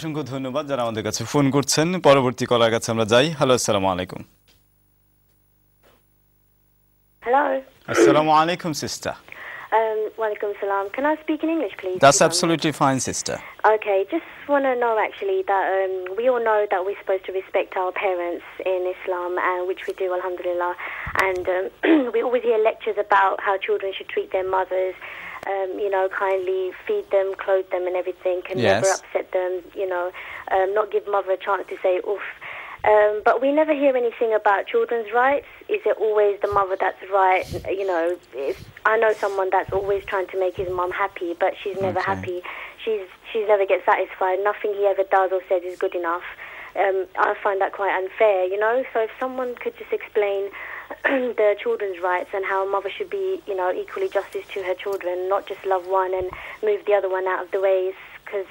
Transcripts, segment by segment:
অসংখ্য ধন্যবাদ যারা আমাদের কাছে ফোন করছেন। পরবর্তী কলার কাছে আমরা যাই। হ্যালো, আসসালামু আলাইকুম। Hello. Assalamu alaikum, sister. Walaikum salam. Can I speak in English, please? That's absolutely fine, sister. Okay, just want to know actually that we all know that we're supposed to respect our parents in Islam, which we do, alhamdulillah. And we always hear lectures about how children should treat their mothers, kindly feed them, clothe them and everything, and never upset them, not give mother a chance to say oof. But we never hear anything about children's rights. Is it always the mother that's right? I know someone that's always trying to make his mom happy, but she's never happy. She's never get satisfied. Nothing he ever does or says is good enough. I find that quite unfair, So if someone could just explain the children's rights and how a mother should be, equally justice to her children, not just love one and move the other one out of the ways, because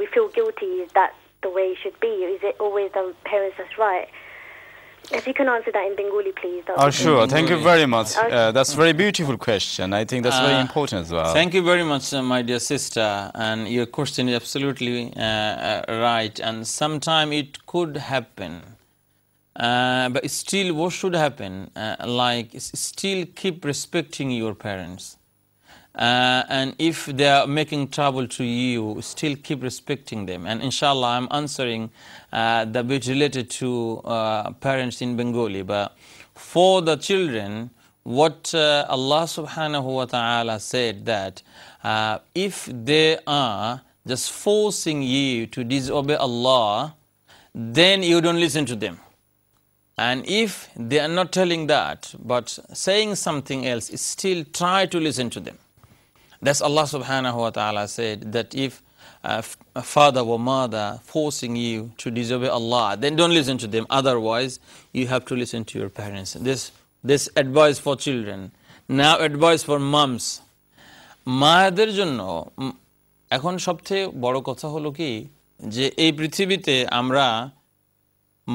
we feel guilty that the way it should be. Is it always the parents that's right? If you can answer that in Bengali, please. Sure. Thank you very much. That's a very beautiful question. I think that's very important as well. Thank you very much, my dear sister. And your question is absolutely right. And sometime it could happen. But still, what should happen? Still keep respecting your parents. And if they are making trouble to you, still keep respecting them. And inshallah, I'm answering the bit related to parents in Bengali. But for the children, what Allah subhanahu wa ta'ala said that if they are just forcing you to disobey Allah, then you don't listen to them. And if they are not telling that, but saying something else, still try to listen to them. That's Allah subhanahu wa ta'ala said that if a father or mother forcing you to disobey Allah, then don't listen to them. Otherwise, you have to listen to your parents. This advice for children. Now advice for moms. মায়েদের জন্য এখন সবচেয়ে বড় কথা হলো কি যে এই পৃথিবীতে আমরা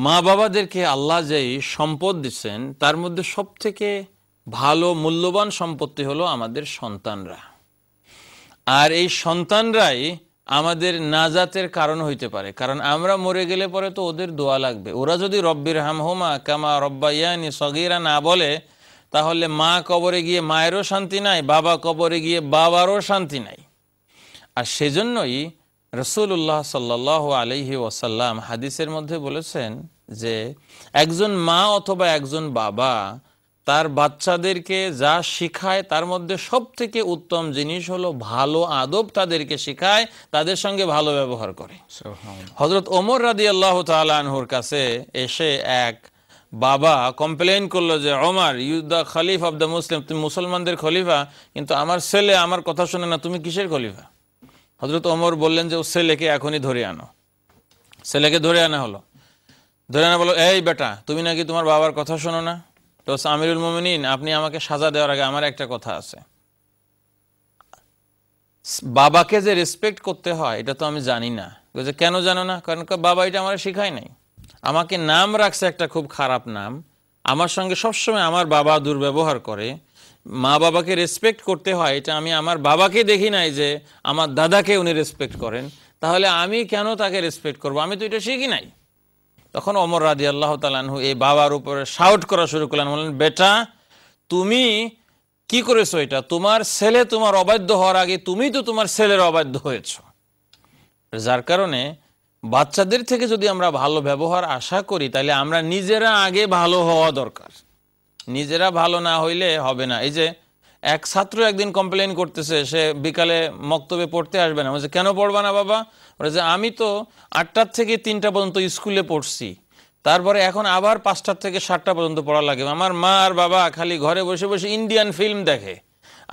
মা বাবাদেরকে আল্লাহ যেই সম্পদ দিচ্ছেন তার মধ্যে সবথেকে ভালো মূল্যবান সম্পত্তি হলো আমাদের সন্তানরা। আর এই সন্তানরাই আমাদের নাজাতের কারণ হইতে পারে, কারণ আমরা মরে গেলে পরে তো ওদের দোয়া লাগবে। ওরা যদি রব্বির হামহুমা কামা রব্বায়ানি সগীরা না বলে, তাহলে মা কবরে গিয়ে মায়েরও শান্তি নাই, বাবা কবরে গিয়ে বাবারও শান্তি নাই। আর সেজন্যই রাসূলুল্লাহ সাল্লাল্লাহু আলাইহি ওয়াসাল্লাম হাদিসের মধ্যে বলেছেন যে একজন মা অথবা একজন বাবা তার বাচ্চাদেরকে যা শিখায় তার মধ্যে সবথেকে উত্তম জিনিস হলো ভালো আদব তাদেরকে শিখায়, তাদের সঙ্গে ভালো ব্যবহার করে। হযরত ওমর রাদিয়াল্লাহু তাআলা আনহুর কাছে এসে এক বাবা কমপ্লেইন করলো যে ওমর, ইউ দ্য খলিফা অফ দ্য মুসলিম, তুমি মুসলমানদের খলিফা, কিন্তু আমার ছেলে আমার কথা শুনে না, তুমি কিসের খলিফা? হযরত ওমর বললেন যে ও ছেলেকে এখনই ধরে আনো। ছেলেকে ধরে আনা হলো। ধরে আনা বলো, এই বেটা, তুমি নাকি তোমার বাবার কথা শোনো না? তো আমিরুল মুমিনিন, আপনি আমাকে সাজা দেওয়ার আগে আমার একটা কথা আছে। বাবাকে যে রেসপেক্ট করতে হয় এটা তো আমি জানি না। কেন জানো না? কারণ বাবা এটা আমার শিখায় নাই। আমাকে নাম রাখছে একটা খুব খারাপ নাম, আমার সঙ্গে সবসময় আমার বাবা দুর্ব্যবহার করে। মা বাবাকে রেসপেক্ট করতে হয় এটা আমি আমার বাবাকে দেখি নাই যে আমার দাদাকে উনি রেসপেক্ট করেন, তাহলে আমি কেন তাকে রেসপেক্ট করবো? আমি তো এটা শিখি নাই। তখন ওমর রাদিয়াল্লাহু তাআলা আনহু এই বাবার উপরে শাউট করা শুরু করলেন, বললেন, বেটা তুমি কি করেছো? এটা তোমার ছেলে তোমার অবাধ্য হওয়ার আগে তুমি তো তোমার ছেলের অবাধ্য হয়েছ। যার কারণে বাচ্চাদের থেকে যদি আমরা ভালো ব্যবহার আশা করি, তাহলে আমরা নিজেরা আগে ভালো হওয়া দরকার। নিজেরা ভালো না হইলে হবে না। এই যে এক ছাত্র একদিন কমপ্লেইন করতেছে, সে বিকালে মক্তবে পড়তে আসবে না। বলছে, কেন পড়বা না বাবা? বলছে, আমি তো 8টার থেকে 3টা পর্যন্ত স্কুলে পড়ছি, তারপরে এখন আবার 5টার থেকে 7টা পর্যন্ত পড়া লাগে। আমার মা আর বাবা খালি ঘরে বসে বসে ইন্ডিয়ান ফিল্ম দেখে,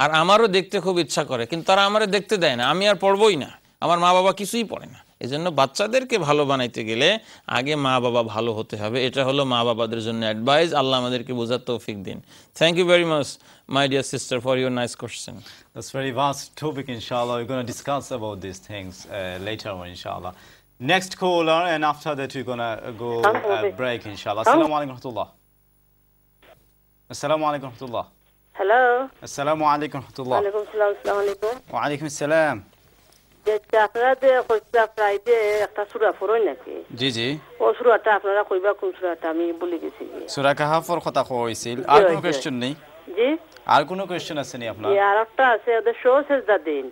আর আমারও দেখতে খুব ইচ্ছা করে, কিন্তু তারা আমারে দেখতে দেয় না, আমি আর পড়বই না। আমার মা বাবা কিছুই পড়ে না। এই জন্য বাচ্চাদেরকে ভালো বানাইতে গেলে আগে মা বাবা ভালো হতে হবে। এটা হলো মা বাবাদের জন্য অ্যাডভাইস। আল্লাহ আমাদেরকে বোঝার তৌফিক দিন। Thank you very much, my dear sister, for your nice question. That's very vast topic, inshallah. We're going to discuss about these things later on, inshallah. Next caller, and after that we're going to go break, inshallah. Assalamu alaikum warahmatullah. Assalamu alaikum warahmatullah. Hello. Hello. Assalamu alaikum warahmatullah. Alaikum salam. Assalamu alaikum. Wa alaikum assalam. যে আপনারা যে কইতা প্রায় যে একটা সূরা পড়েন নাকি? জি জি, ও সূরাটা আপনারা কইবা কোন সূরাটা আমি ভুলে গেছি। সূরা কাহাফের কথা কইছিল। আর কোনো কোশ্চেন নেই? জি, আর কোনো কোশ্চেন আছে নি আপনার? আর একটা আছে ওদের শো সেজদা দিন।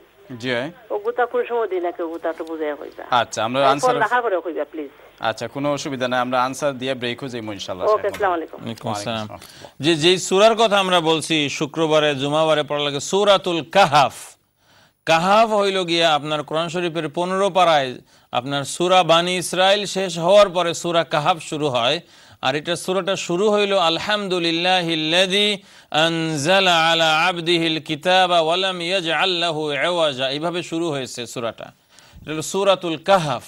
জি, ওগুতা কোন সময় দিন নাকি ওগুতা তো বুঝাই কইবা। আচ্ছা, আমরা আনসার লেখা করে কইবা প্লিজ। আচ্ছা, কোনো অসুবিধা নাই, আমরা আনসার দিয়ে ব্রেক হয়ে যাইমু ইনশাআল্লাহ। ওকে, আসসালামু আলাইকুম। ওয়ালাইকুম আসসালাম। যে সূরার কথা আমরা বলছি শুক্রবারে জুমাবারে পড়া লাগে সূরাতুল কাহাফ। কাহাফ হইল গিয়া আপনার কোরআন শরীফের 15 পারায় আপনার সূরা বানি ইসরাইল শেষ হওয়ার পরে সূরা কাহাফ শুরু হয়। আর এটা সূরাটা শুরু হইল আলহামদুলিল্লাহিল্লাযী আনজালা আলা আবদিহিল কিতাবা ওয়া লাম ইয়াজআল লাহু ইওয়াজা, এইভাবে শুরু হয়েছে সূরাটা। এটা হলো সূরাতুল কাহাফ।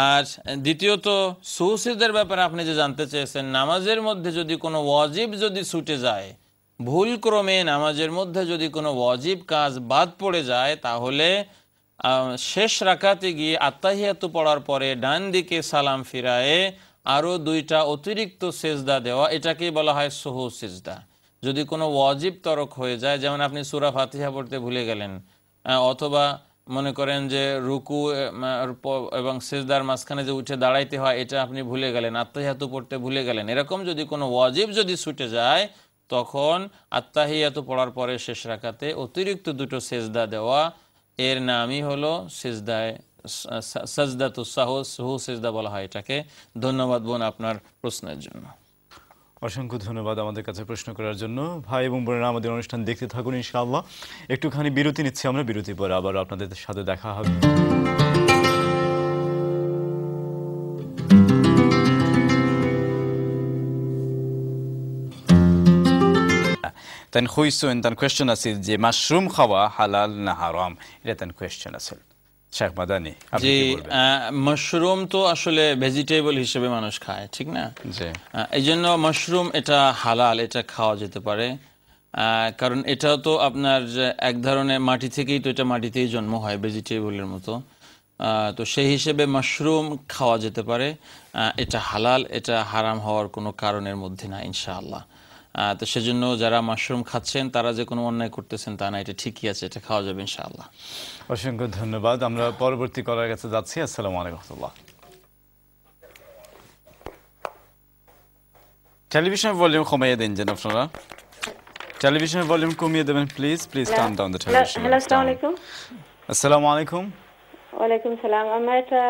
আর দ্বিতীয়ত সুসিজদার ব্যাপারে আপনি যে জানতে চেয়েছেন, নামাজের মধ্যে যদি কোনো ওয়াজিব যদি ছুটে যায়, ভুল ক্রমে নামাজের মধ্যে যদি কোনো ওয়াজিব কাজ বাদ পড়ে যায়, তাহলে শেষ রাকাতে গিয়ে আত্তাহিয়াতু পড়ার পরে ডান দিকে সালাম ফিরায়ে আরও 2টা অতিরিক্ত সেজদা দেওয়া, এটাকেই বলা হয় সুহু সিজদা। যদি কোনো ওয়াজিব তরক হয়ে যায়, যেমন আপনি সূরা ফাতিহা পড়তে ভুলে গেলেন, অথবা মনে করেন যে রুকু এবং সিজদার মাঝখানে যে উঠে দাঁড়াইতে হয় এটা আপনি ভুলে গেলেন, আত্তাহিয়াতু পড়তে ভুলে গেলেন, এরকম যদি কোনো ওয়াজিব যদি ছুটে যায়, তখন আত্তাহিয়াতু পড়ার পরে শেষ রাকাতে অতিরিক্ত 2টো সেজদা দেওয়া, এর নামই হলো সিজদায়ে সাজদাতুস সাহু সিজদা বলা হয় এটাকে। ধন্যবাদ বোন আপনার প্রশ্নের জন্য। অসংখ্য ধন্যবাদ আমাদের কাছে প্রশ্ন করার জন্য। ভাই এবং বোনেরা, আমাদের অনুষ্ঠান দেখতে থাকুন ইনশাআল্লাহ। একটুখানি বিরতি নিচ্ছি আমরা, বিরতি পরে আবার আপনাদের সাথে দেখা হবে। তান খুইসুন তান কোয়েশ্চন আছে যে মাশরুম খাওয়া হালাল না হারাম, এটা তান কোয়েশ্চন আছে। শেখ মাদানী, আপনি কি বলবেন? মাশরুম তো আসলে ভেজিটেবল হিসেবে মানুষ খায়, ঠিক না? জি, এই জন্য মাশরুম এটা হালাল, এটা খাওয়া যেতে পারে। কারণ এটাও তো আপনার এক ধরনের মাটি থেকেই তো, এটা মাটিতেই জন্ম হয় ভেজিটেবলের মতো। তো সেই হিসেবে মাশরুম খাওয়া যেতে পারে, এটা হালাল, এটা হারাম হওয়ার কোনো কারণের মধ্যে না ইনশাআল্লাহ। তো সেজন্য যারা মাশরুম খাচ্ছেন তারা যে কোনো অন্যায় করতেছেন তা না, এটা ঠিকই আছে, এটা খাওয়া যাবে ইনশাআল্লাহ। অসংখ্য ধন্যবাদ। আমরা পরবর্তী কলার কাছে যাচ্ছি। আসসালামু আলাইকুম ওয়া রাহমাতুল্লাহ। টেলিভিশন ভলিউম কমিয়ে দিন যেন আপনারা, টেলিভিশন ভলিউম কমিয়ে দেবেন please, please turn down the television. Hello, আসসালামু আলাইকুম। আসসালামু আলাইকুম। ওয়ালাইকুম সালাম। আমার একটা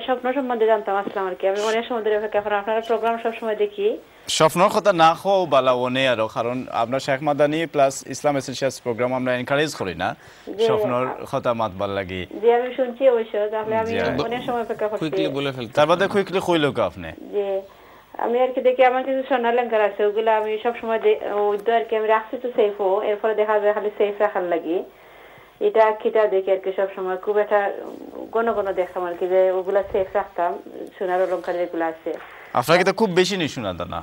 স্বপ্ন সম্বন্ধে জানতাম আসলাম আর কি। আমি অনেক সময় ধরে আপনার প্রোগ্রাম সবসময় দেখি। স্বপ্নর কথা না খাও বালা ওনে আরো, কারণ আপনার শেখ মাদানী প্লাস ইসলাম এসেন্সিয়ালস প্রোগ্রাম আমরা এনকারেজ করি না স্বপ্নর কথা মাতবার লাগি। জি, আমি শুনছি অবশ্য, তাহলে আমি অনেক সময় অপেক্ষা করছি। কুইকলি বলে ফেলতে, তার বাদে কুইকলি কইলো কা আপনি? জি, আমি আর কি দেখি আমার কিছু স্বর্ণালঙ্কার আছে, ওগুলো আমি সবসময় ওইটা আর কি আমি রাখছি তো সেফও, এরপরে দেখা যায় খালি সেফ রাখার লাগি। এটা খিটা দেখি আর কি সবসময়, খুব একটা ঘন ঘন দেখতাম আর কি যে ওগুলা সেফ রাখতাম, সোনার অলঙ্কার যেগুলো আছে। আপনার কি তো খুব বেশি নেই শোনা দানা?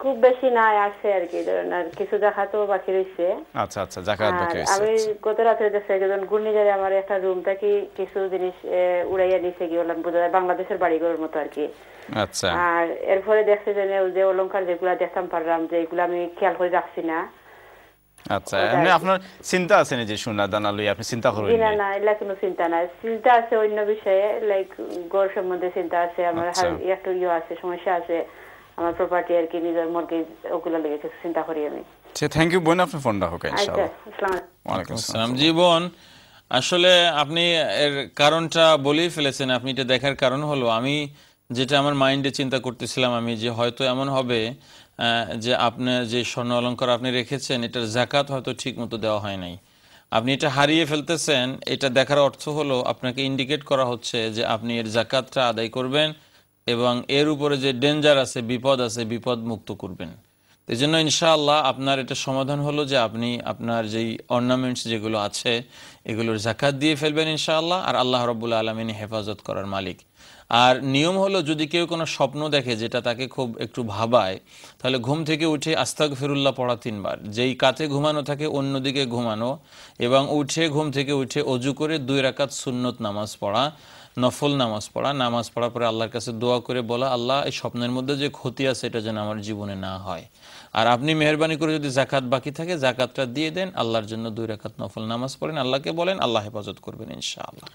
খুব বেশি নাই, আছে আর কি, ধরেন আর কিছু দেখা তো বাকি রয়েছে। আচ্ছা আচ্ছা, জাকাত বাকি রয়েছে। আমি গত রাতে দেখছি একজন ঘূর্ণিঝড়ে আমার একটা রুম থেকে কিছু জিনিস উড়াইয়া নিচে গিয়ে বোঝা যায় বাংলাদেশের বাড়িঘরের মতো আর কি। আচ্ছা, আর এরপরে দেখছি যে অলঙ্কার যেগুলা দেখতাম পারলাম যে এগুলো আমি খেয়াল করে রাখছি না। আচ্ছা, এমনি আপনার চিন্তা আছে না যে সোনা দানা লই আপনি চিন্তা করেন? না না, এলা কোনো চিন্তা নাই। চিন্তা আছে অন্য বিষয়ে, লাইক ঘর সম্বন্ধে চিন্তা আছে, আমার একটু আছে, সমস্যা আছে আমার প্রপার্টি আর কি, নিজের মর্গেজ, ওগুলো লেগে কিছু চিন্তা করি আমি। আচ্ছা, থ্যাংক ইউ বোন, আপনি ফোনটা হোক ইনশাআল্লাহ। আসসালামু ওয়ালাইকুম আসসালাম। জীবন আসলে আপনি এর কারণটা বলেই ফেলেছেন। আপনি এটা দেখার কারণ হলো, আমি যেটা আমার মাইন্ডে চিন্তা করতেছিলাম আমি, যে হয়তো এমন হবে যে আপনার যে স্বর্ণ অলঙ্কার আপনি রেখেছেন এটার জাকাত হয়তো ঠিক মতো দেওয়া হয় নাই, আপনি এটা হারিয়ে ফেলতেছেন। এটা দেখার অর্থ হলো আপনাকে ইন্ডিকেট করা হচ্ছে যে আপনি এর জাকাতটা আদায় করবেন এবং এর উপরে যে ডেঞ্জার আছে, বিপদ আছে, বিপদ মুক্ত করবেন। এই জন্য ইনশাআল্লাহ আপনার এটা সমাধান হলো যে আপনি আপনার যেই অর্নামেন্টস যেগুলো আছে এগুলোর জাকাত দিয়ে ফেলবেন ইনশাআল্লাহ, আর আল্লাহ রাব্বুল আলামিন হেফাজত করার মালিক। আর নিয়ম হলো, যদি কেউ কোনো স্বপ্ন দেখে যেটা তাকে খুব একটু ভাবায়, তাহলে ঘুম থেকে উঠে আস্তাগফিরুল্লাহ পড়া 3 বার, যেই কাতে ঘুমানো থাকে অন্যদিকে ঘুমানো, এবং উঠে ঘুম থেকে উঠে অজু করে 2 রাকাত সুন্নত নামাজ পড়া, নফল নামাজ পড়া, নামাজ পড়ার পরে আল্লাহর কাছে দোয়া করে বলা, আল্লাহ এই স্বপ্নের মধ্যে যে ক্ষতি আছে এটা যেন আমার জীবনে না হয়। আর আপনি মেহেরবানি করে যদি জাকাত বাকি থাকে জাকাতটা দিয়ে দেন, আল্লাহর জন্য 2 রাকাত নফল নামাজ পড়েন, আল্লাহকে বলেন, আল্লাহ হেফাজত করবেন ইনশাআল্লাহ।